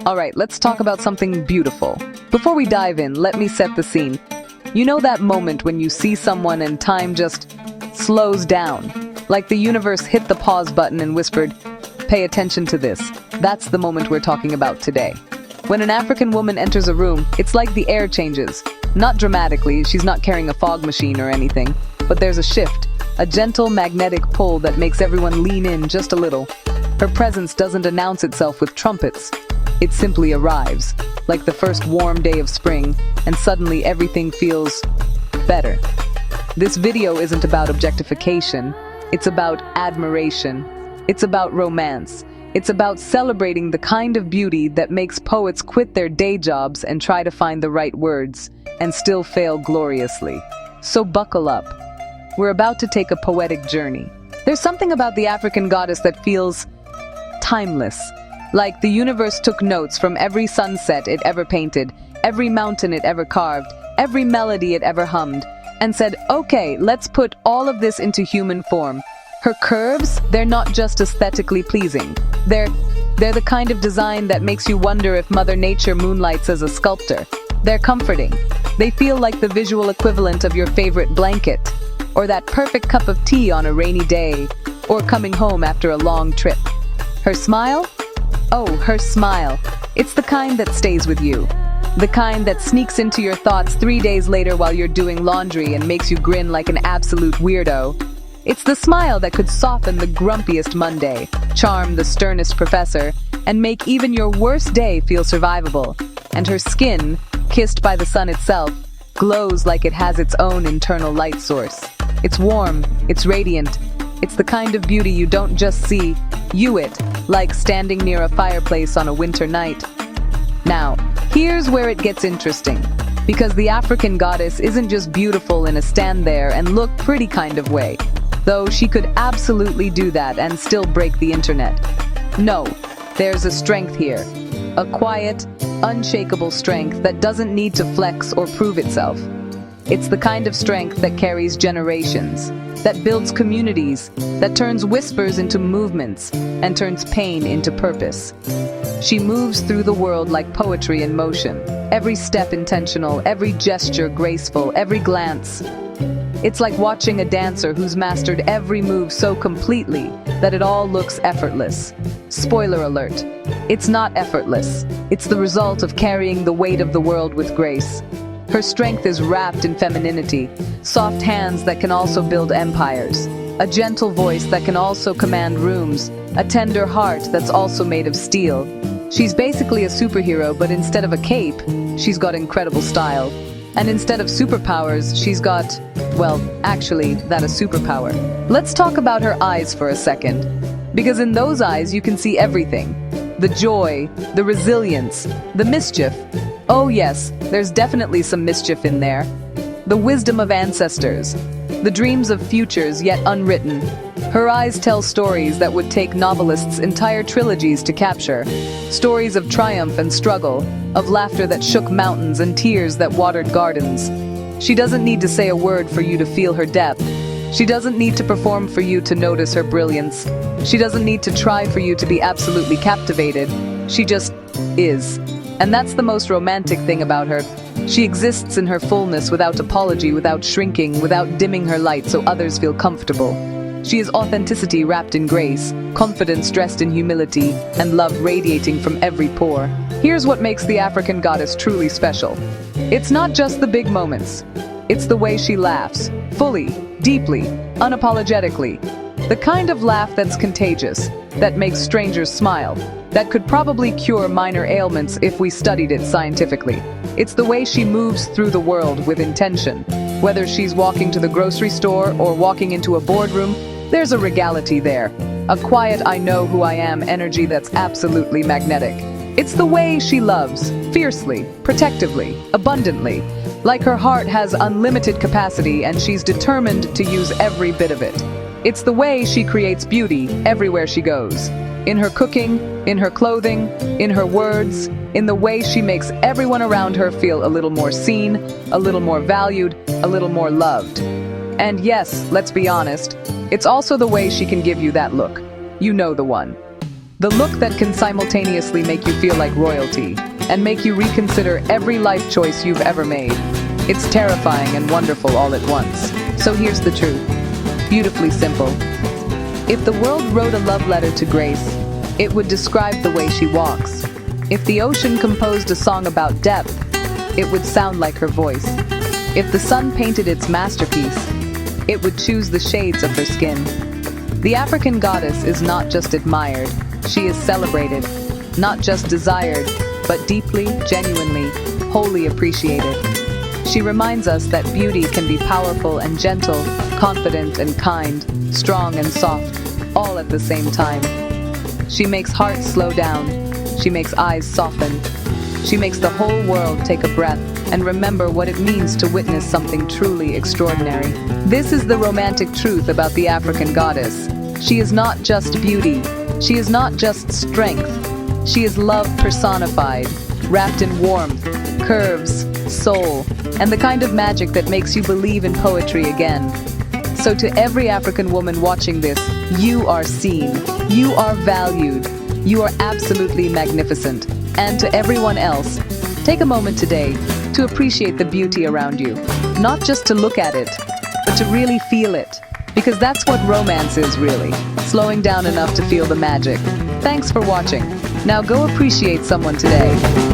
Alright, let's talk about something beautiful. Before we dive in, let me set the scene. You know that moment when you see someone and time just slows down? Like the universe hit the pause button and whispered, "Pay attention to this." That's the moment we're talking about today. When an African woman enters a room, it's like the air changes. Not dramatically, she's not carrying a fog machine or anything, but there's a shift, a gentle magnetic pull that makes everyone lean in just a little. Her presence doesn't announce itself with trumpets. It simply arrives, like the first warm day of spring, and suddenly everything feels better. This video isn't about objectification, it's about admiration. It's about romance. It's about celebrating the kind of beauty that makes poets quit their day jobs and try to find the right words, and still fail gloriously. So buckle up. We're about to take a poetic journey. There's something about the African goddess that feels timeless. Like the universe took notes from every sunset it ever painted, every mountain it ever carved, every melody it ever hummed, and said, okay, let's put all of this into human form. Her curves, they're not just aesthetically pleasing. They're the kind of design that makes you wonder if Mother Nature moonlights as a sculptor. They're comforting. They feel like the visual equivalent of your favorite blanket, or that perfect cup of tea on a rainy day, or coming home after a long trip. Her smile? Oh, her smile. It's the kind that stays with you. The kind that sneaks into your thoughts 3 days later while you're doing laundry and makes you grin like an absolute weirdo. It's the smile that could soften the grumpiest Monday, charm the sternest professor, and make even your worst day feel survivable. And her skin, kissed by the sun itself, glows like it has its own internal light source. It's warm, it's radiant. It's the kind of beauty you don't just see, you it, like standing near a fireplace on a winter night. Now, here's where it gets interesting. Because the African goddess isn't just beautiful in a stand there and look pretty kind of way. Though she could absolutely do that and still break the internet. No, there's a strength here. A quiet, unshakable strength that doesn't need to flex or prove itself. It's the kind of strength that carries generations, that builds communities, that turns whispers into movements, and turns pain into purpose. She moves through the world like poetry in motion, every step intentional, every gesture graceful, every glance. It's like watching a dancer who's mastered every move so completely that it all looks effortless. Spoiler alert, it's not effortless. It's the result of carrying the weight of the world with grace. Her strength is wrapped in femininity, soft hands that can also build empires, a gentle voice that can also command rooms, a tender heart that's also made of steel. She's basically a superhero, but instead of a cape, she's got incredible style. And instead of superpowers, she's got, well, actually, that a superpower. Let's talk about her eyes for a second. Because in those eyes, you can see everything. The joy, the resilience, the mischief. Oh yes, there's definitely some mischief in there. The wisdom of ancestors. The dreams of futures yet unwritten. Her eyes tell stories that would take novelists entire trilogies to capture. Stories of triumph and struggle, of laughter that shook mountains and tears that watered gardens. She doesn't need to say a word for you to feel her depth. She doesn't need to perform for you to notice her brilliance. She doesn't need to try for you to be absolutely captivated. She just is. And that's the most romantic thing about her. She exists in her fullness without apology, without shrinking, without dimming her light so others feel comfortable. She is authenticity wrapped in grace, confidence dressed in humility, and love radiating from every pore. Here's what makes the African goddess truly special. It's not just the big moments. It's the way she laughs, fully, deeply, unapologetically. The kind of laugh that's contagious, that makes strangers smile, that could probably cure minor ailments if we studied it scientifically. It's the way she moves through the world with intention. Whether she's walking to the grocery store or walking into a boardroom, there's a regality there. A quiet I know who I am energy that's absolutely magnetic. It's the way she loves, fiercely, protectively, abundantly. Like her heart has unlimited capacity and she's determined to use every bit of it. It's the way she creates beauty everywhere she goes. In her cooking, in her clothing, in her words, in the way she makes everyone around her feel a little more seen, a little more valued, a little more loved. And yes, let's be honest, it's also the way she can give you that look. You know the one. The look that can simultaneously make you feel like royalty and make you reconsider every life choice you've ever made. It's terrifying and wonderful all at once. So here's the truth. Beautifully simple. If the world wrote a love letter to Grace, it would describe the way she walks. If the ocean composed a song about depth, it would sound like her voice. If the sun painted its masterpiece, it would choose the shades of her skin. The African goddess is not just admired, she is celebrated. Not just desired, but deeply, genuinely, wholly appreciated. She reminds us that beauty can be powerful and gentle, confident and kind, strong and soft, all at the same time. She makes hearts slow down. She makes eyes soften. She makes the whole world take a breath and remember what it means to witness something truly extraordinary. This is the romantic truth about the African goddess. She is not just beauty. She is not just strength. She is love personified, wrapped in warmth, curves, soul, and the kind of magic that makes you believe in poetry again. So to every African woman watching this, you are seen, you are valued, you are absolutely magnificent. And to everyone else, take a moment today to appreciate the beauty around you. Not just to look at it, but to really feel it. Because that's what romance is really, slowing down enough to feel the magic. Thanks for watching. Now go appreciate someone today.